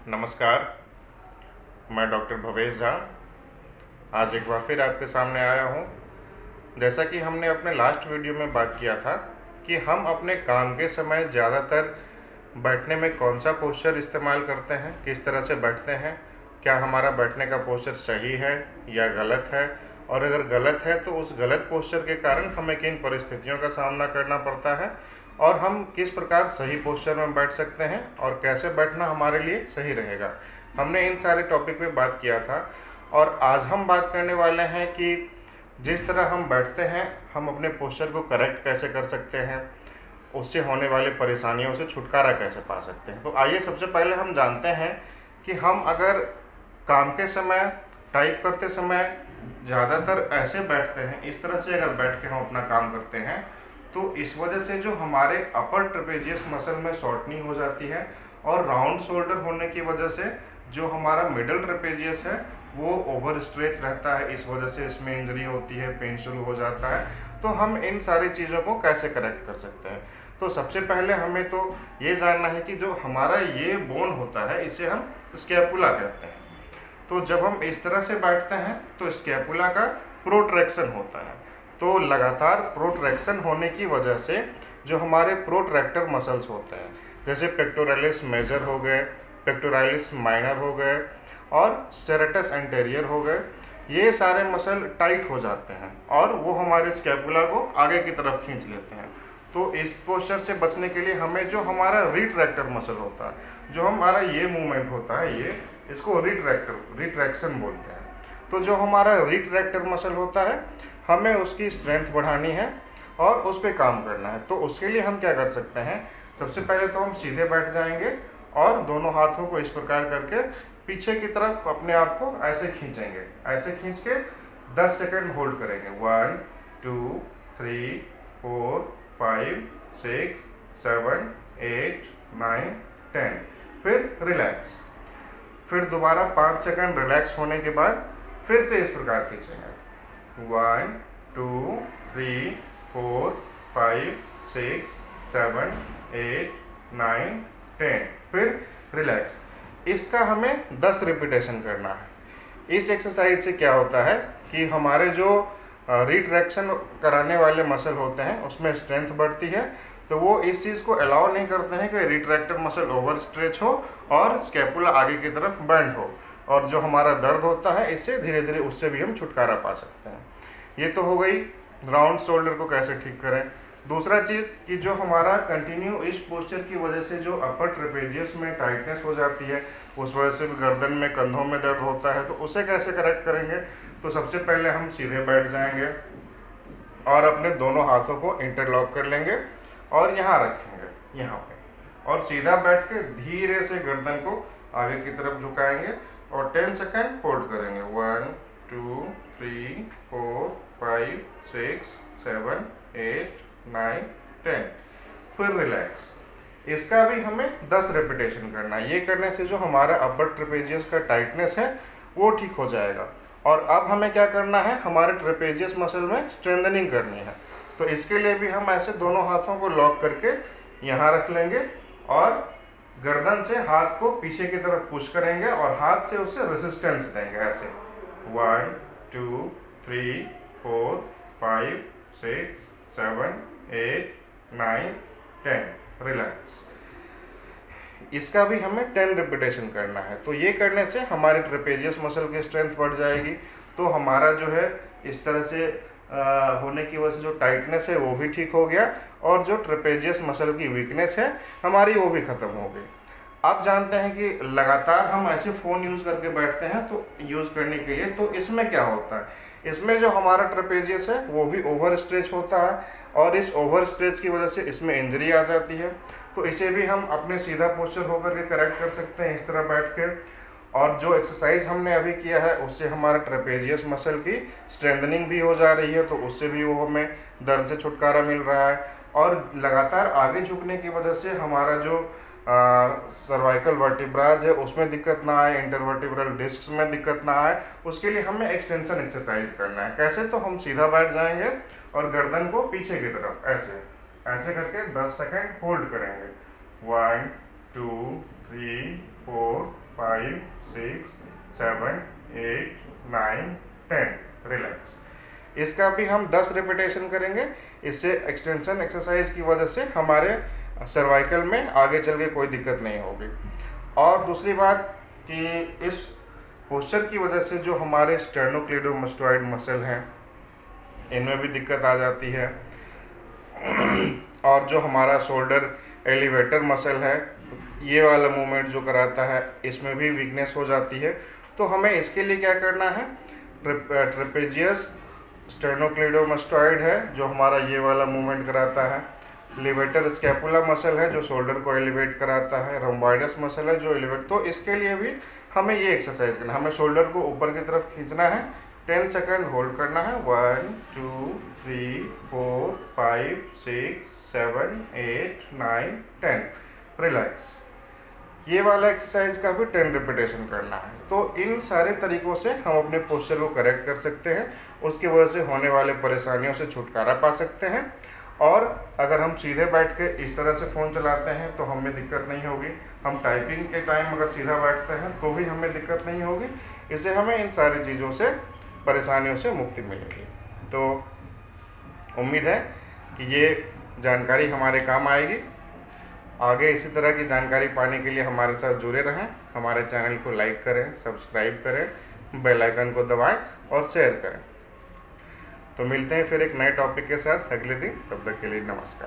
नमस्कार, मैं डॉक्टर भवेश झा आज एक बार फिर आपके सामने आया हूँ। जैसा कि हमने अपने लास्ट वीडियो में बात किया था कि हम अपने काम के समय ज़्यादातर बैठने में कौन सा पोस्चर इस्तेमाल करते हैं, किस तरह से बैठते हैं, क्या हमारा बैठने का पोस्चर सही है या गलत है, और अगर गलत है तो उस गलत पोस्चर के कारण हमें किन परिस्थितियों का सामना करना पड़ता है, और हम किस प्रकार सही पोस्चर में बैठ सकते हैं और कैसे बैठना हमारे लिए सही रहेगा। हमने इन सारे टॉपिक पे बात किया था और आज हम बात करने वाले हैं कि जिस तरह हम बैठते हैं हम अपने पोस्चर को करेक्ट कैसे कर सकते हैं, उससे होने वाली परेशानियों से छुटकारा कैसे पा सकते हैं। तो आइए सबसे पहले हम जानते हैं कि हम अगर काम के समय टाइप करते समय ज़्यादातर ऐसे बैठते हैं, इस तरह से अगर बैठ के हम अपना काम करते हैं तो इस वजह से जो हमारे अपर ट्रेपेजियस मसल में शॉर्टनिंग हो जाती है और राउंड शोल्डर होने की वजह से जो हमारा मिडल ट्रेपेजियस है वो ओवर स्ट्रेच रहता है। इस वजह से इसमें इंजरी होती है, पेन शुरू हो जाता है। तो हम इन सारी चीज़ों को कैसे करेक्ट कर सकते हैं? तो सबसे पहले हमें तो ये जानना है कि जो हमारा ये बोन होता है इसे हम स्कैपुला कहते हैं। तो जब हम इस तरह से बैठते हैं तो स्कैपुला का प्रोट्रैक्शन होता है। तो लगातार प्रोट्रैक्शन होने की वजह से जो हमारे प्रोट्रैक्टर मसल्स होते हैं, जैसे पेक्टोरलिस मेजर हो गए, पेक्टोरलिस माइनर हो गए और सेरेटस एंटेरियर हो गए, ये सारे मसल टाइट हो जाते हैं और वो हमारे स्कैपुला को आगे की तरफ खींच लेते हैं। तो इस पोस्चर से बचने के लिए हमें जो हमारा रिट्रैक्टर मसल होता है, जो हमारा ये मूवमेंट होता है, ये इसको रिट्रैक्शन बोलते हैं। तो जो हमारा रिट्रैक्टर मसल होता है हमें उसकी स्ट्रेंथ बढ़ानी है और उस पर काम करना है। तो उसके लिए हम क्या कर सकते हैं, सबसे पहले तो हम सीधे बैठ जाएंगे और दोनों हाथों को इस प्रकार करके पीछे की तरफ अपने आप को ऐसे खींचेंगे। ऐसे खींच के 10 सेकंड होल्ड करेंगे। 1 2 3 4 5 6 7 8 9 10। फिर रिलैक्स। फिर दोबारा 5 सेकंड रिलैक्स होने के बाद फिर से इस प्रकार खींचेंगे। 1 2 3 4 5 6 7 8 9 10। फिर रिलैक्स। इसका हमें 10 रिपीटेशन करना है। इस एक्सरसाइज से क्या होता है कि हमारे जो रिट्रैक्शन कराने वाले मसल होते हैं उसमें स्ट्रेंथ बढ़ती है। तो वो इस चीज़ को अलाउ नहीं करते हैं कि रिट्रैक्टर मसल ओवर स्ट्रेच हो और स्कैपुला आगे की तरफ बेंड हो, और जो हमारा दर्द होता है इससे धीरे धीरे उससे भी हम छुटकारा पा सकते हैं। ये तो हो गई राउंड शोल्डर को कैसे ठीक करें। दूसरा चीज़ कि जो हमारा कंटिन्यू इस पोस्चर की वजह से जो अपर ट्रेपेजियस में टाइटनेस हो जाती है, उस वजह से भी गर्दन में, कंधों में दर्द होता है, तो उसे कैसे करेक्ट करेंगे। तो सबसे पहले हम सीधे बैठ जाएंगे और अपने दोनों हाथों को इंटरलॉक कर लेंगे और यहाँ रखेंगे, यहाँ पे, और सीधा बैठ के धीरे से गर्दन को आगे की तरफ झुकाएंगे और 10 सेकेंड होल्ड करेंगे। 1 2 3 4 5 6 7 8 9 10। फिर रिलैक्स। इसका भी हमें 10 रेपिटेशन करना है। ये करने से जो हमारा अपर ट्रेपेजियस का टाइटनेस है वो ठीक हो जाएगा। और अब हमें क्या करना है, हमारे ट्रेपेजियस मसल में स्ट्रेंथनिंग करनी है। तो इसके लिए भी हम ऐसे दोनों हाथों को लॉक करके यहाँ रख लेंगे और गर्दन से हाथ को पीछे की तरफ पुश करेंगे और हाथ से उसे रेसिस्टेंस देंगे ऐसे। 1 2 3 4 5 6 7 8 9 10। रिलैक्स। इसका भी हमें 10 रिपीटेशन करना है। तो ये करने से हमारे ट्रेपेजियस मसल की स्ट्रेंथ बढ़ जाएगी। तो हमारा जो है इस तरह से होने की वजह से जो टाइटनेस है वो भी ठीक हो गया और जो ट्रेपेजियस मसल की वीकनेस है हमारी वो भी ख़त्म हो गई। आप जानते हैं कि लगातार हम ऐसे फ़ोन यूज़ करके बैठते हैं, तो यूज़ करने के लिए तो इसमें क्या होता है, इसमें जो हमारा ट्रेपेजियस है वो भी ओवर स्ट्रेच होता है और इस ओवर स्ट्रेच की वजह से इसमें इंजरी आ जाती है। तो इसे भी हम अपने सीधा पोस्चर होकर के करेक्ट कर सकते हैं इस तरह बैठ के। और जो एक्सरसाइज हमने अभी किया है उससे हमारा ट्रेपेजियस मसल की स्ट्रेंथनिंग भी हो जा रही है, तो उससे भी वो हमें दर्द से छुटकारा मिल रहा है। और लगातार आगे झुकने की वजह से हमारा जो सर्वाइकल वर्टिब्राज है उसमें दिक्कत ना आए, इंटरवर्टिब्रल डिस्क में दिक्कत ना आए, उसके लिए हमें एक्सटेंशन एक्सरसाइज करना है। कैसे, तो हम सीधा बैठ जाएंगे और गर्दन को पीछे की तरफ ऐसे ऐसे करके 10 सेकेंड होल्ड करेंगे। 1 2 3 4 5 6 7 8 9 10। रिलैक्स। इसका भी हम 10 रिपीटेशन करेंगे। इससे एक्सटेंशन एक्सरसाइज की वजह से हमारे सर्वाइकल में आगे चल के कोई दिक्कत नहीं होगी। और दूसरी बात कि इस पोस्चर की वजह से जो हमारे स्टेर्नोक्लेडोमास्टोइड मसल हैं, इनमें भी दिक्कत आ जाती है। और जो हमारा शोल्डर एलिवेटर मसल है, ये वाला मूवमेंट जो कराता है, इसमें भी वीकनेस हो जाती है। तो हमें इसके लिए क्या करना है, ट्रेपेजियस स्टेर्नोक्लेडोमास्टोइड है जो हमारा ये वाला मूवमेंट कराता है। लिवेटर स्कैपुला मसल है जो शोल्डर को एलिवेट कराता है। रोम्बॉइडस मसल है जो एलिवेट। तो इसके लिए भी हमें ये एक्सरसाइज करना है। हमें शोल्डर को ऊपर की तरफ खींचना है, 10 सेकंड होल्ड करना है। 1 2 3 4 5 6 7 8 9 10। रिलैक्स। ये वाला एक्सरसाइज का भी 10 रिपीटेशन करना है। तो इन सारे तरीकों से हम अपने पोस्चर को करेक्ट कर सकते हैं, उसकी वजह से होने वाले परेशानियों से छुटकारा पा सकते हैं। और अगर हम सीधे बैठ के इस तरह से फ़ोन चलाते हैं तो हमें दिक्कत नहीं होगी। हम टाइपिंग के टाइम अगर सीधा बैठते हैं तो भी हमें दिक्कत नहीं होगी। इससे हमें इन सारी चीज़ों से, परेशानियों से मुक्ति मिलेगी। तो उम्मीद है कि ये जानकारी हमारे काम आएगी। आगे इसी तरह की जानकारी पाने के लिए हमारे साथ जुड़े रहें। हमारे चैनल को लाइक करें, सब्सक्राइब करें, बेल आइकन को दबाएं और शेयर करें। तो मिलते हैं फिर एक नए टॉपिक के साथ अगले दिन। तब तक के लिए नमस्कार।